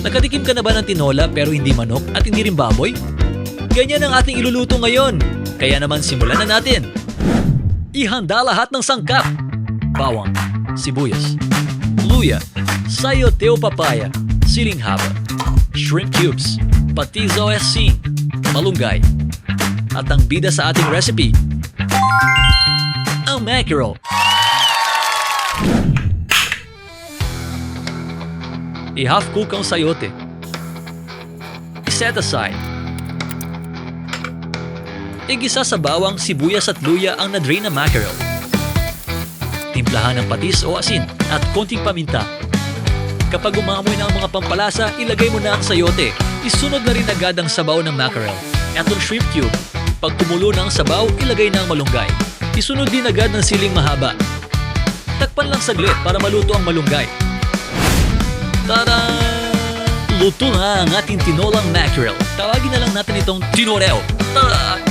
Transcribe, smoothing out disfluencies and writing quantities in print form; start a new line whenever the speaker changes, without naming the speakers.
Nakatikim ka na ba ng tinola pero hindi manok at hindi rin baboy? Ganyan ang ating iluluto ngayon. Kaya naman simulan na natin. Ihanda lahat ng sangkap. Bawang, sibuyas, luya, sayote o papaya, siling haba, shrimp cubes, patis o asin, malunggay, at ang bida sa ating recipe, ang mackerel. I-half cook ang sayote. I-set aside. Igisa sa bawang, sibuyas at luya ang na-drain na mackerel. Timplahan ng patis o asin at konting paminta. Kapag umamoy na ang mga pampalasa, ilagay mo na ang sayote. Isunod na rin agad ang sabaw ng mackerel at ang shrimp cube. Pag kumulo na ang sabaw, ilagay na ang malunggay. Isunod din agad ng siling mahaba. Takpan lang saglit para maluto ang malunggay. Tada! Luto na ang ating tinolang mackerel. Tawagin na lang natin itong tinoreo. Tada!